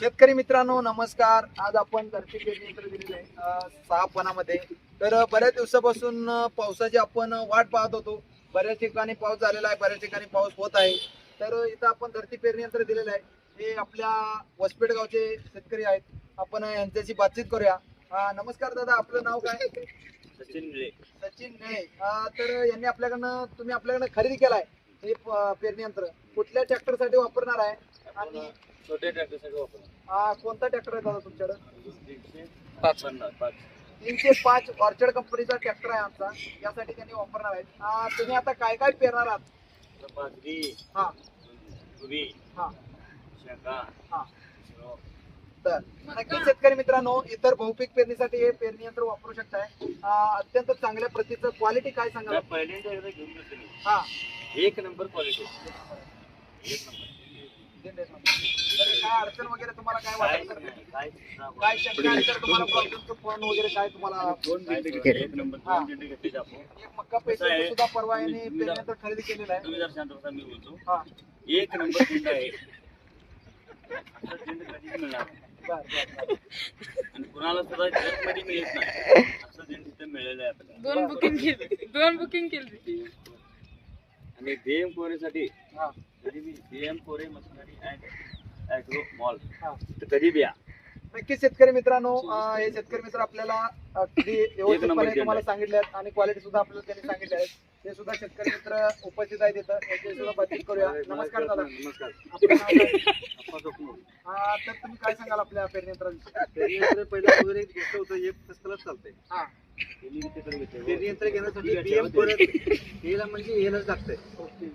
शेतकरी मित्रांनो नमस्कार. आज आपण धरती पेरणी यंत्र दिलेलं आहे 6 पानामध्ये. तर बऱ्याच दिवसापासून पावसाची आपण वाट पाहत होतो. बऱ्याच ठिकाणी पाऊस झालेला आहे, बऱ्याच ठिकाणी पाऊस होत आहे. तर इथं आपण धरती पेरणी यंत्र दिलेलं आहे. हे आपल्या वसपेट गावचे शेतकरी आहेत. आपण यांच्याशी बातचीत करूया. नमस्कार दादा, आपलं नाव काय? सचिन निळे. सचिन निळे. तर यांनी तुम्ही आपल्याकडनं खरेदी केलाय हे पेरणी यंत्र. कुठल्या ट्रॅक्टर साठी वापरणार आहे आणि छोट्या ट्रॅक्टरसाठी वापरतो. कोणता ट्रॅक्टर आहे दादा तुमच्याकडे? 305. 305 ऑर्चर्ड कंपनीचा ट्रॅक्टर आहे आमचा. यासाठी त्यांनी वापरणार आहेत. तुम्ही आता काय काय पेरणार आहात? बाजरी, हा तुरी, हा शेंगा, हा. शिरो. तर नक्की शेतकरी मित्रांनो, इतर बहुपीक पेरणीसाठी हे पेरणी यंत्र वापरू शकताय. अत्यंत चांगल्या प्रतीचं क्वालिटी काय सांगाल? मी पहिल्यांदा एकदा घेऊन घेतली. हा एक नंबर क्वालिटी. एक नंबर. तर काय अडचण वगैरे तुम्हाला काय काय वाटत नाही, काय सुद्धा काय शंका आहे तर तुम्हाला प्रॉब्लेमचं फोन वगैरे काय तुम्हाला? दोन दिंडे घेतले. एक नंबर हा. 2 दिंडे घेतले आपण. एक मक्का पैसे सुद्धा परवा यांनी पेरणी यंत्र खरेदी केलेलं आहे. तुम्ही जर शांत बसा, मी बोलतो. हा एक नंबर दिंड आहे. असं दिंड कधीच मिळणार नाही. बर बर बर. आणि कुणाला सुद्धा जगमध्ये मिळत नाही असं दिंड इथे मिळालं आहे आपल्याला. दोन बुकिंग केली. आणि डीएम कोरेसाठी हा कधी बी DM Kore machinery and agro mall हा. तर कधी बी या. नक्की शेतकरी मित्रांनो, हे शेतकरी मित्र आपल्याला अगदी व्यवस्थितपणे नंबर तुम्हाला सांगितले आहेत आणि क्वालिटी सुद्धा आपल्याला त्यांनी सांगितले आहेत. ते सुद्धा शेतकरी मित्र उपस्थित आहेत इथं. यांच्याशी सुद्धा बातचीत करूया. नमस्कार दादा, नमस्कार. आपलं नाव काय? अप्पा स्वप्न. तर तुम्ही काय सांगाल आपल्या पेरणी यंत्राविषयी? पेरणी यंत्र पहिला वगैरे घेतलं होतं, एक फसकलच चालतंय. हा पेरणी यंत्र घेतलं. पेरणी यंत्र घेण्यासाठी बीएम हेला म्हणजे हेलाच लागतंय. ओके.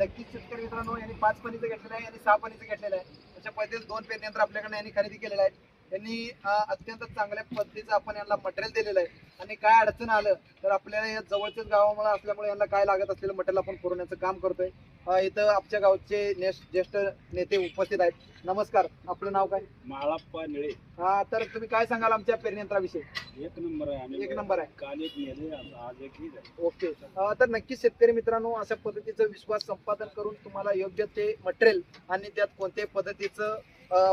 नक्कीच शेतकरी मित्रांनो, यांनी 5 पणीचं घेतलेलं आहे आणि 6 पणीचं घेतलेलं आहे. अशा पद्धतीने 2 पेरणी यंत्र आपल्याकडे यांनी खरेदी केलेलं आहे. यांनी अत्यंत चांगल्या पद्धतीचं आपण यांना मटेरियल दिलेलं आहे. आणि काय अडचण आलं तर आपल्याला या जवळच्याच गावामुळे असल्यामुळे यांना काय लागत असलेलं मटेरियल आपण पुरवण्याचं काम करतोय. इथं आमच्या गावचे ज्येष्ठ नेते उपस्थित आहेत. नमस्कार, आपलं नाव काय? माळाप्पा निळे. तर तुम्ही काय सांगाल आमच्या पेरणी यंत्राविषयी? एक नंबर आहे. आम्ही एक नंबर आहे. काल एक नेले, आज एक ही आहे. ओके. तर नक्कीच शेतकरी मित्रांनो, अशा पद्धतीचं विश्वास संपादन करून तुम्हाला योग्य ते मटेरियल आणि त्यात कोणत्याही पद्धतीचं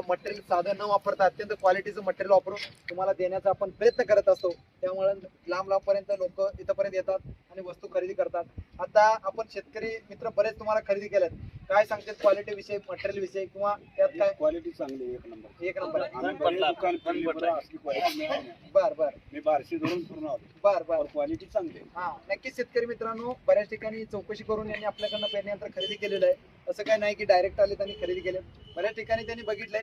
मटेरियल साधं न वापरता अत्यंत क्वालिटीचं मटेरियल वापरून तुम्हाला देण्याचा आपण प्रयत्न करत असतो. त्यामुळे लांब पर्यंत लोक इथपर्यंत येतात आणि वस्तू खरेदी करतात. आता आपण शेतकरी मित्र बरेच तुम्हाला खरेदी केल्यात. काय सांगतात क्वालिटी विषयी, मटेरियल विषयी, किंवा त्यात काय? क्वालिटी चांगली आहे, एक नंबर. एक नंबर. फन पडला, दुकान फन पडला. असली क्वालिटी मिळाली नाही. बर बर मी बारशी धरून पूर्ण आलो. बर बर. क्वालिटी चांगली आहे. हा नक्कीच शेतकरी मित्रांनो, बऱ्याच ठिकाणी चौकशी करून यांनी आपल्याकडनं पेरणी यंत्र खरेदी केलेलं आहे. असं काय नाही की डायरेक्ट आले त्यांनी खरेदी केले. बऱ्याच ठिकाणी त्यांनी बघितलंय